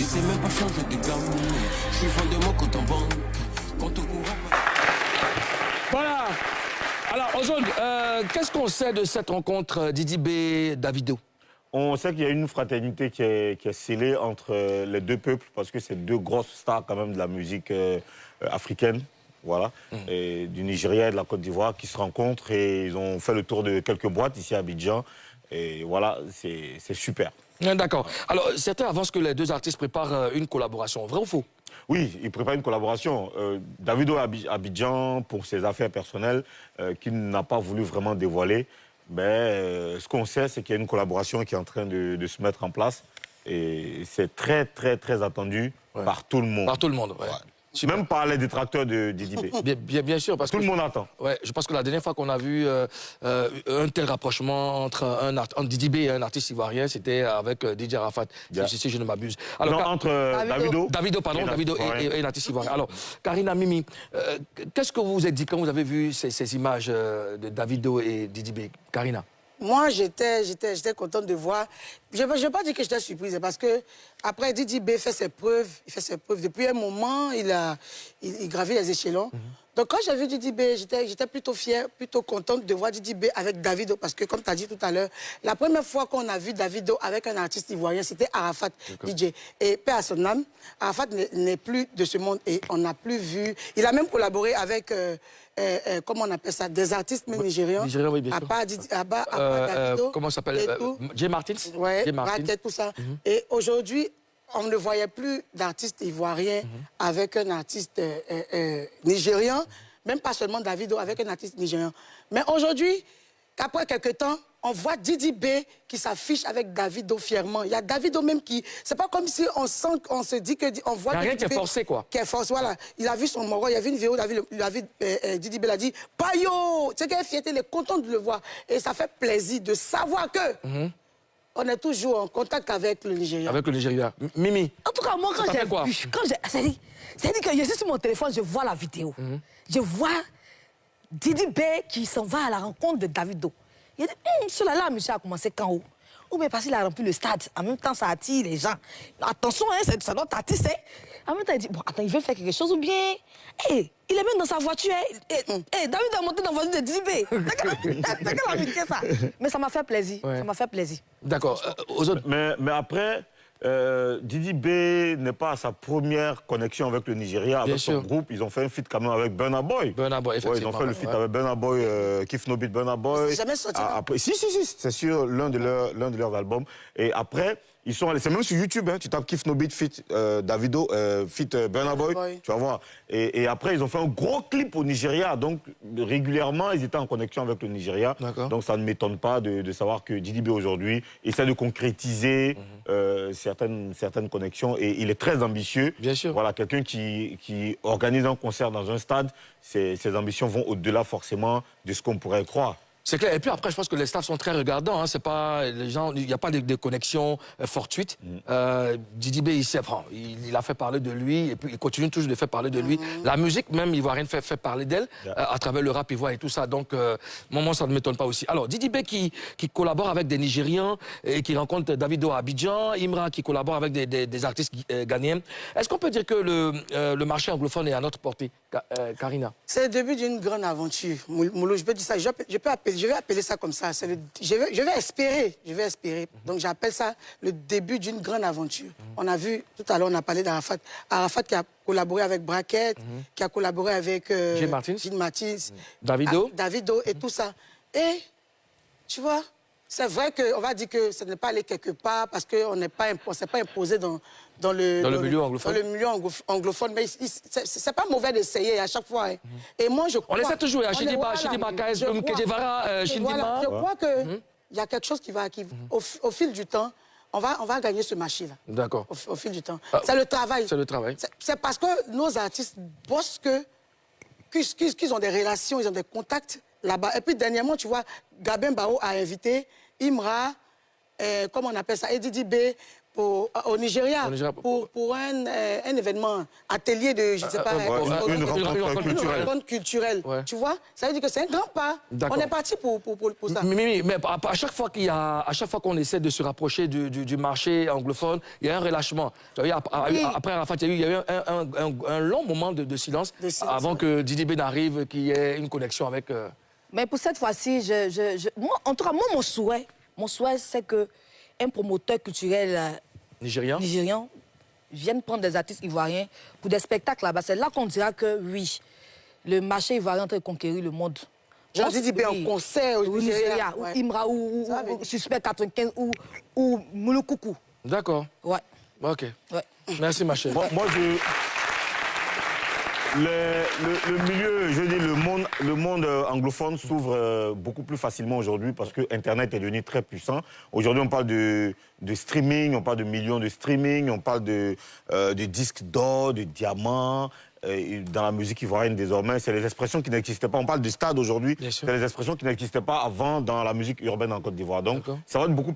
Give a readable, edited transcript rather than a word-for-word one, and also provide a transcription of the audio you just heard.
Tu sais même pas changer de gamme. Je suis fan de mon compte en banque. Compte au courant. Voilà. Alors, Ozone, qu'est-ce qu'on sait de cette rencontre Didi B, Davido? On sait qu'il y a une fraternité qui est scellée entre les deux peuples parce que c'est deux grosses stars quand même de la musique africaine, voilà, et du Nigeria et de la Côte d'Ivoire qui se rencontrent et ils ont fait le tour de quelques boîtes ici à Abidjan et voilà, c'est super. D'accord. Alors, certains avancent que les deux artistes préparent une collaboration. Vrai ou faux? Oui, ils préparent une collaboration. Davido est à Abidjan pour ses affaires personnelles qu'il n'a pas voulu vraiment dévoiler. Mais ce qu'on sait, c'est qu'il y a une collaboration qui est en train de se mettre en place. Et c'est très, très, très attendu par tout le monde. Par tout le monde, ouais. Même par les détracteurs de Didi B. Bien sûr, parce tout que... le monde attend. Ouais, je pense que la dernière fois qu'on a vu un tel rapprochement entre Didi B et un artiste ivoirien, c'était avec DJ Arafat, si je ne m'abuse. Alors, non, entre Davido et un artiste ivoirien. Alors, Karina, Mimi, qu'est-ce que vous vous êtes dit quand vous avez vu ces images de Davido et Didi B? Karina? Moi, j'étais contente de voir. Je ne vais pas dire que j'étais surprise, parce que après Didi B fait ses preuves, Depuis un moment, il gravit les échelons. Donc, quand j'ai vu Didi B, j'étais plutôt fière, plutôt contente de voir Didi B avec Davido, parce que, comme tu as dit tout à l'heure, la première fois qu'on a vu Davido avec un artiste ivoirien, c'était Arafat, DJ. Et paix à son âme, Arafat n'est plus de ce monde et on n'a plus vu. Il a même collaboré avec... comment on appelle ça, des artistes nigérians. Nigériens, oui, bien sûr. À part Davido. Comment ça s'appelle Jay Martins. Oui, Braquette, tout ça. Et aujourd'hui, on ne voyait plus d'artistes ivoiriens avec un artiste nigérian, même pas seulement Davido, avec un artiste nigérian. Mais aujourd'hui, qu'après quelques temps, on voit Didi B qui s'affiche avec Davido fièrement. Il y a Davido même qui... C'est pas comme si on se dit que... On voit il n'y a rien qui est forcé, quoi. Qui est forcé, voilà. Il a vu son moro, il y avait une vidéo, Didi B l'a dit, « Payo !» Tu sais quelle fierté, il est content de le voir. Et ça fait plaisir de savoir que... On est toujours en contact avec le Nigeria. Avec le Nigeria. Mimi. En tout cas, moi, quand j'ai vu... C'est-à-dire que je suis sur mon téléphone, je vois la vidéo. Je vois Didi B qui s'en va à la rencontre de Davido. Il dit, celui-là, monsieur a commencé quand haut. Ou bien parce qu'il a rempli le stade. En même temps, ça attire les gens. Attention, hein, c'est notre artiste. Hein. En même temps, il dit, bon, attends, il veut faire quelque chose ou bien... il est même dans sa voiture. David a monté dans la voiture de Didi B. C'est quelle amitié, ça? Mais ça m'a fait plaisir. Ouais. Ça m'a fait plaisir. D'accord. Mais après... Didi B n'est pas à sa première connexion avec le Nigeria, avec son groupe. Ils ont fait un feat quand même avec Burna Boy. Burna Boy, effectivement. Ils ont fait le feat avec Burna Boy, Kif No Beat Burna Boy. C'est jamais sorti. Après, si, c'est sur l'un de leurs albums. Et après, ils sont allés, c'est même sur YouTube, hein, tu tapes Kif No Beat feat Davido, feat Burna Boy, tu vas voir. Et après, ils ont fait un gros clip au Nigeria. Donc, régulièrement, ils étaient en connexion avec le Nigeria. Donc, ça ne m'étonne pas de savoir que Didi B aujourd'hui essaie de concrétiser certaines connexions. Et il est très ambitieux. Bien sûr. Voilà, quelqu'un qui organise un concert dans un stade, ses ambitions vont au-delà forcément de ce qu'on pourrait croire. C'est clair. Et puis après, je pense que les staffs sont très regardants. Hein. C'est pas les gens, il n'y a pas de connexion fortuite. Didi B, il a fait parler de lui et puis il continue toujours de faire parler de lui. La musique, même ivoirienne, fait parler d'elle à travers le rap ivoire et tout ça. Donc, moi, ça ne m'étonne pas aussi. Alors, Didi B qui collabore avec des Nigérians et qui rencontre Davido à Abidjan, Imra qui collabore avec des artistes ghanéens. Est-ce qu'on peut dire que le marché anglophone est à notre portée, Karina? C'est le début d'une grande aventure. Moulou, je peux dire ça. Je vais appeler ça comme ça. Je vais espérer. Donc j'appelle ça le début d'une grande aventure. On a vu, tout à l'heure, on a parlé d'Arafat. Arafat qui a collaboré avec Braquette, qui a collaboré avec Jay Martins, Davido et tout ça. Et, tu vois, c'est vrai qu'on va dire que ça n'est pas allé quelque part parce qu'on ne s'est pas imposé dans le milieu anglophone. Mais c'est pas mauvais d'essayer à chaque fois. Hein. Et moi, je crois... On essaie toujours, Chidima, Kedjevara, Chindima. Je crois qu'il y a quelque chose qui va... Au fil du temps, on va gagner ce marché-là. D'accord. Au fil du temps. C'est le travail. C'est le travail. C'est parce que nos artistes bossent qu'ils ont des relations, ils ont des contacts là-bas. Et puis, dernièrement, tu vois, Gabin Bao a invité Imra, comment on appelle ça, Didi B, au Nigeria, Au Nigeria, pour un événement, atelier de, je ne sais pas, une rencontre culturelle. Ouais. Tu vois, ça veut dire que c'est un grand pas. D'accord. On est parti pour ça. Mais à chaque fois qu'on essaie de se rapprocher du marché anglophone, il y a un relâchement. Tu vois, après Arafat, il y a eu un long moment de silence avant que Didi B n'arrive, qu'il y ait une connexion avec... Mais pour cette fois-ci, moi, en tout cas, moi, mon souhait, c'est qu'un promoteur culturel nigérian vienne prendre des artistes ivoiriens pour des spectacles là-bas. C'est là qu'on dira que oui, le marché ivoirien est en train de conquérir le monde. Genre Didi B en concert au Nigeria. Ou Imra, ou Suspect 95, ou Moulokoukou. D'accord. Ouais. OK. Ouais. Merci, ma chère. Moi, le milieu, je dis, le monde anglophone s'ouvre beaucoup plus facilement aujourd'hui parce que Internet est devenu très puissant. Aujourd'hui, on parle de streaming, on parle de millions de streaming, on parle de disques d'or, de diamants. Dans la musique ivoirienne désormais, c'est les expressions qui n'existaient pas. On parle de stade aujourd'hui, c'est les expressions qui n'existaient pas avant dans la musique urbaine en Côte d'Ivoire. Donc, ça va être beaucoup